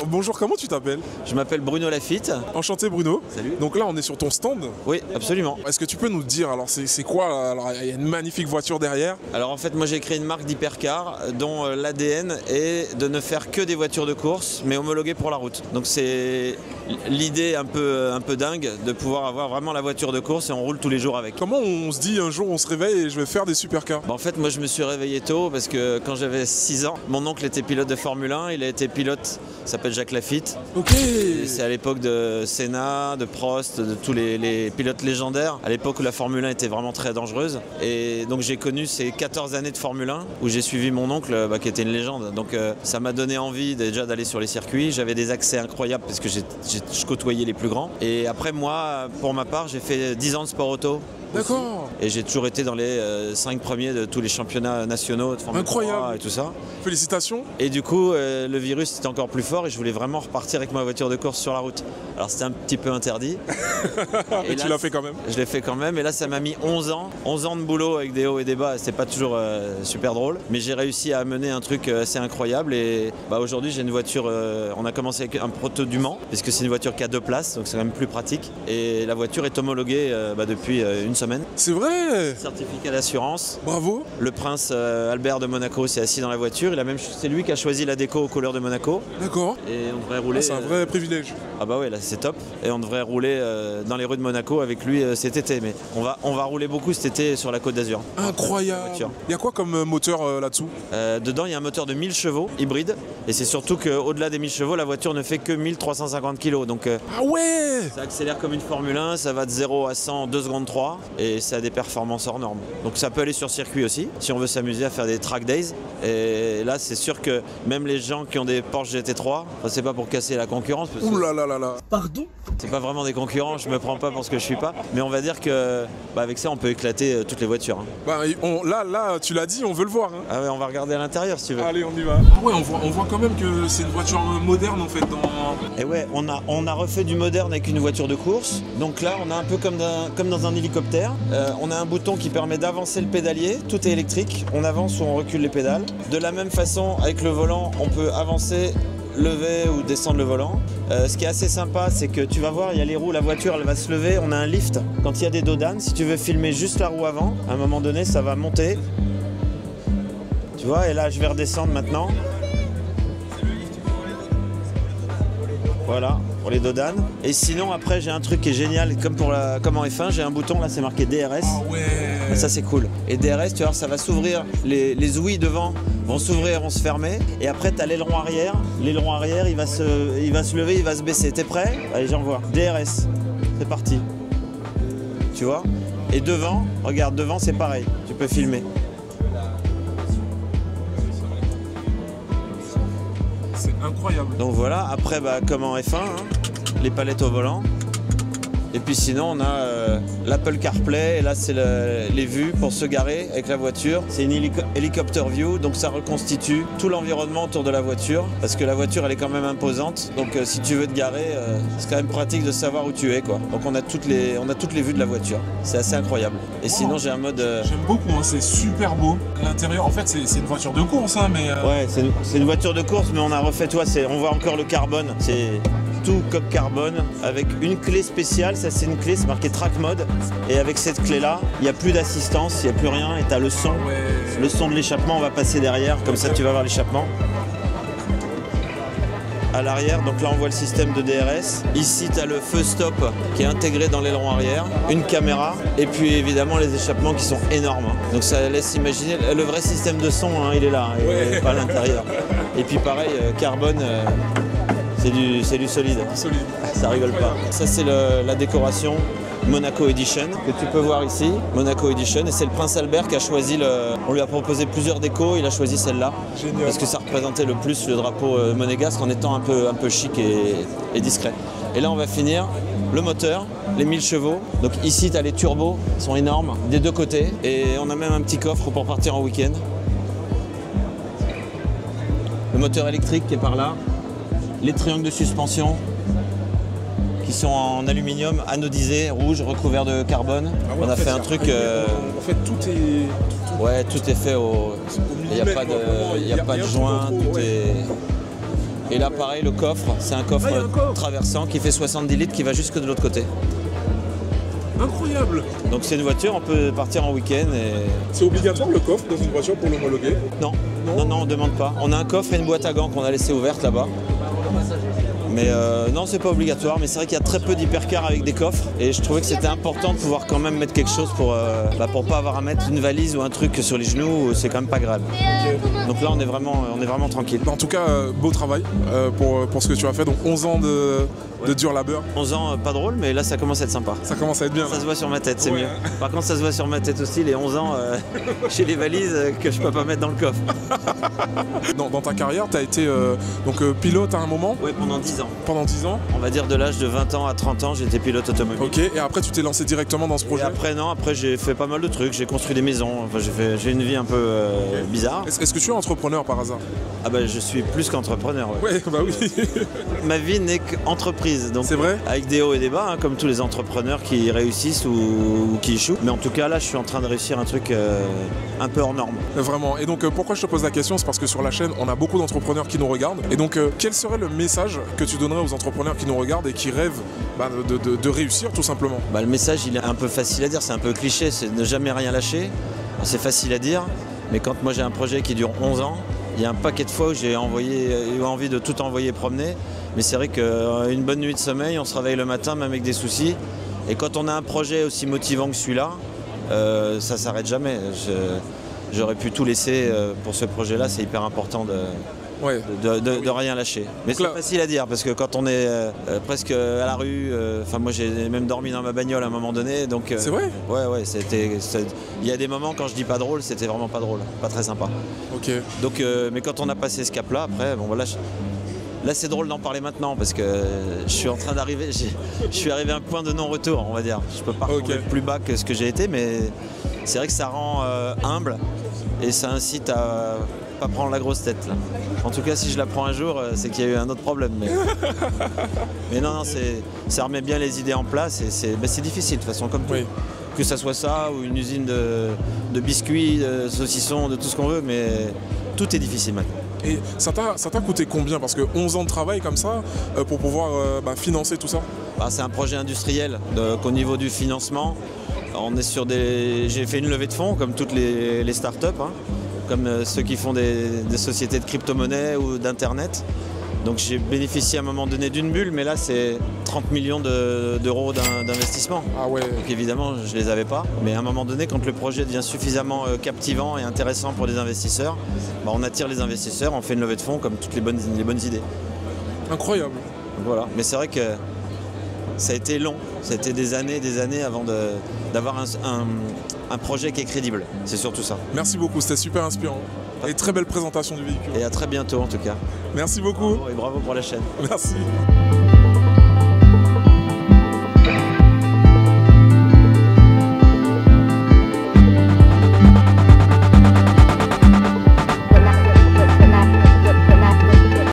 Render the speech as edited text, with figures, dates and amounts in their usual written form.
Bonjour, comment tu t'appelles? Je m'appelle Bruno Lafitte. Enchanté Bruno. Salut. Donc là on est sur ton stand. Oui, absolument. Est-ce que tu peux nous dire, alors c'est quoi? Alors il y a une magnifique voiture derrière. Alors en fait moi j'ai créé une marque d'hypercar dont l'ADN est de ne faire que des voitures de course mais homologuées pour la route. Donc c'est l'idée un peu dingue de pouvoir avoir vraiment la voiture de course et on roule tous les jours avec. Comment on se dit un jour on se réveille et je vais faire des supercars? En fait moi je me suis réveillé tôt parce que quand j'avais 6 ans, mon oncle était pilote de Formule 1, il a été pilote, il s'appelle Jacques Lafitte. Ok. C'est à l'époque de Senna, de Prost, de tous les pilotes légendaires, à l'époque où la Formule 1 était vraiment très dangereuse. Et donc j'ai connu ces 14 années de Formule 1 où j'ai suivi mon oncle qui était une légende. Donc ça m'a donné envie déjà d'aller sur les circuits. J'avais des accès incroyables parce que je côtoyais les plus grands. Et après moi, pour ma part, j'ai fait 10 ans de sport auto. D'accord. Et j'ai toujours été dans les 5 premiers de tous les championnats nationaux de Formule 3 et tout ça. Félicitations. Et du coup, le virus était encore plus fort et je voulais vraiment repartir avec ma voiture de course sur la route. Alors c'était un petit peu interdit. Et tu l'as fait quand même. Je l'ai fait quand même. Et là, ça m'a mis 11 ans. 11 ans de boulot avec des hauts et des bas. C'était pas toujours super drôle. Mais j'ai réussi à mener un truc assez incroyable. Et aujourd'hui, j'ai une voiture. On a commencé avec un proto du Mans, puisque c'est une voiture qui a 2 places. Donc c'est quand même plus pratique. Et la voiture est homologuée depuis une semaine. C'est vrai. Certificat d'assurance. Bravo. Le prince Albert de Monaco s'est assis dans la voiture. C'est lui qui a choisi la déco aux couleurs de Monaco. D'accord. Et on devrait rouler. C'est un vrai privilège. Ah bah ouais, là c'est top. Et on devrait rouler dans les rues de Monaco avec lui cet été. Mais on va rouler beaucoup cet été sur la Côte d'Azur. Incroyable. Il y a quoi comme moteur là-dessous? Dedans, il y a un moteur de 1000 chevaux hybride. Et c'est surtout qu'au-delà des 1000 chevaux, la voiture ne fait que 1350 kg. Donc ah ouais. Ça accélère comme une Formule 1. Ça va de 0 à 100 en 2 secondes 3. Et ça a des performances hors normes. Donc ça peut aller sur circuit aussi, si on veut s'amuser à faire des track days. Et là, c'est sûr que même les gens qui ont des Porsche GT3, c'est pas pour casser la concurrence. Ouh là là là là. Pardon? C'est pas vraiment des concurrents, je me prends pas pour ce que je suis pas. Mais on va dire que avec ça, on peut éclater toutes les voitures. Là, tu l'as dit, on veut le voir. Ah ouais, on va regarder à l'intérieur si tu veux. Allez, on y va. Ah ouais, on voit quand même que c'est une voiture moderne en fait. Et ouais, on a refait du moderne avec une voiture de course. Donc là, on a un peu comme dans un hélicoptère. On a un bouton qui permet d'avancer le pédalier. Tout est électrique. On avance ou on recule les pédales. De la même façon, avec le volant, on peut avancer, lever ou descendre le volant. Ce qui est assez sympa, c'est que tu vas voir, il y a les roues, la voiture elle va se lever, on a un lift. Quand il y a des dos d'âne, si tu veux filmer juste la roue avant, à un moment donné ça va monter. Tu vois, et là je vais redescendre maintenant. Voilà, pour les dos d'âne. Et sinon après j'ai un truc qui est génial, comme en F1, j'ai un bouton, là c'est marqué DRS. Ah ouais. Et ça c'est cool. Et DRS, tu vois, ça va s'ouvrir, les ouïes devant vont s'ouvrir, vont se fermer. Et après tu as l'aileron arrière. L'aileron arrière, il va se lever, il va se baisser. T'es prêt? Allez, j'envoie. DRS, c'est parti. Tu vois? Et devant, regarde, devant c'est pareil. Tu peux filmer. C'est incroyable. Donc voilà, après comme en F1, les palettes au volant. Et puis sinon on a l'Apple CarPlay, et là c'est les vues pour se garer avec la voiture. C'est une helicopter view, donc ça reconstitue tout l'environnement autour de la voiture, parce que la voiture elle est quand même imposante, donc si tu veux te garer, c'est quand même pratique de savoir où tu es quoi. Donc on a toutes les vues de la voiture, c'est assez incroyable. Et sinon j'ai un mode... J'aime beaucoup, c'est super beau. L'intérieur en fait c'est une voiture de course, mais... Ouais, c'est une voiture de course, mais on a refait, on voit encore le carbone, c'est... tout comme carbone avec une clé spéciale, ça c'est une clé, c'est marqué track mode, et avec cette clé là il n'y a plus d'assistance, il n'y a plus rien, et tu as le son. Le son de l'échappement, on va passer derrière, comme ça tu vas voir l'échappement à l'arrière. Donc là on voit le système de DRS. Ici tu as le feu stop qui est intégré dans l'aileron arrière, une caméra, et puis évidemment les échappements qui sont énormes. Donc ça laisse imaginer le vrai système de son, il est là, il n'est pas à l'intérieur. Et puis pareil, carbone, c'est du solide. Ça rigole pas. Ça c'est la décoration Monaco Edition que tu peux voir ici. Monaco Edition, et c'est le prince Albert qui a choisi on lui a proposé plusieurs décos, il a choisi celle-là. Parce que ça représentait le plus le drapeau monégasque en étant un peu chic et discret. Et là on va finir le moteur, les 1000 chevaux. Donc ici tu as les turbos, ils sont énormes des deux côtés, et on a même un petit coffre pour partir en week-end. Le moteur électrique qui est par là. Les triangles de suspension qui sont en aluminium anodisé, rouge, recouvert de carbone. Ah ouais, on a fait un truc... En fait, tout est... Ouais, tout est fait au... Il n'y a pas de joint, tout est... Et là pareil, le coffre, c'est un coffre traversant qui fait 70 litres qui va jusque de l'autre côté. Incroyable. Donc c'est une voiture, on peut partir en week-end et... C'est obligatoire le coffre dans une voiture pour l'homologuer? Non, non, on ne demande pas. On a un coffre et une boîte à gants qu'on a laissé ouverte là-bas. Mais non, c'est pas obligatoire, mais c'est vrai qu'il y a très peu d'hypercars avec des coffres et je trouvais que c'était important de pouvoir quand même mettre quelque chose pour pas avoir à mettre une valise ou un truc sur les genoux, c'est quand même pas grave. Donc là on est vraiment tranquille. En tout cas, beau travail pour ce que tu as fait, donc 11 ans de dur labeur. 11 ans, pas drôle, mais là ça commence à être sympa. Ça commence à être bien. Ça se voit sur ma tête, c'est Ouais. mieux. Par contre ça se voit sur ma tête aussi, les 11 ans chez les valises que je peux pas mettre dans le coffre. Dans ta carrière, tu as été pilote à un moment? Oui, pendant 10 ans. Pendant 10 ans? On va dire de l'âge de 20 ans à 30 ans, j'étais pilote automobile. Ok, et après tu t'es lancé directement dans ce projet? Et après non, après j'ai fait pas mal de trucs, j'ai construit des maisons, enfin, j'ai une vie un peu bizarre. Est-ce que tu es entrepreneur par hasard? Ah bah je suis plus qu'entrepreneur. Ouais. Ouais, bah oui. Ma vie n'est qu'entreprise, donc C'est vrai? avec des hauts et des bas, hein, comme tous les entrepreneurs qui réussissent ou qui échouent. Mais en tout cas là je suis en train de réussir un truc un peu hors norme. Vraiment. Et donc pourquoi je te pose la question? C'est parce que sur la chaîne, on a beaucoup d'entrepreneurs qui nous regardent. Et donc quel serait le message que tu donnerais aux entrepreneurs qui nous regardent et qui rêvent de réussir tout simplement? Bah, le message il est un peu facile à dire, c'est un peu cliché, c'est ne jamais rien lâcher. C'est facile à dire, mais quand moi j'ai un projet qui dure 11 ans, il y a un paquet de fois où j'ai eu envie de tout envoyer promener. Mais c'est vrai qu'une bonne nuit de sommeil, on se réveille le matin même avec des soucis. Et quand on a un projet aussi motivant que celui-là, ça s'arrête jamais. J'aurais pu tout laisser pour ce projet-là, c'est hyper important de rien lâcher. Mais c'est facile à dire parce que quand on est presque à la rue, moi j'ai même dormi dans ma bagnole à un moment donné. Donc c'est vrai? Ouais, il y a des moments quand je dis pas drôle, c'était vraiment pas drôle, pas très sympa. Ok. Donc, mais quand on a passé ce cap-là, après, bon voilà. Là c'est drôle d'en parler maintenant parce que je suis en train d'arriver, je suis arrivé à un point de non-retour, on va dire. Je peux pas retrouver plus bas que ce que j'ai été, mais c'est vrai que ça rend humble et ça incite à pas prendre la grosse tête là. En tout cas si je la prends un jour, c'est qu'il y a eu un autre problème. Mais non, ça remet bien les idées en place et c'est difficile de toute façon comme tout. Oui. Que ça soit ça ou une usine de biscuits, de saucissons, de tout ce qu'on veut, mais tout est difficile maintenant. Et ça t'a coûté combien? Parce que 11 ans de travail comme ça, pour pouvoir financer tout ça? C'est un projet industriel, donc au niveau du financement, on est sur j'ai fait une levée de fonds comme toutes les startups, hein, comme ceux qui font des sociétés de crypto-monnaie ou d'internet. Donc j'ai bénéficié à un moment donné d'une bulle, mais là c'est 30 millions d'euros d'investissement. Ah ouais. Donc évidemment je les avais pas, mais à un moment donné quand le projet devient suffisamment captivant et intéressant pour les investisseurs, on attire les investisseurs, on fait une levée de fonds comme toutes les bonnes idées. Incroyable. Donc voilà, mais c'est vrai que ça a été long, ça a été des années avant d'avoir un projet qui est crédible, c'est surtout ça. Merci beaucoup, c'était super inspirant. Et très belle présentation du véhicule. Et à très bientôt en tout cas. Merci beaucoup. Bravo et bravo pour la chaîne. Merci.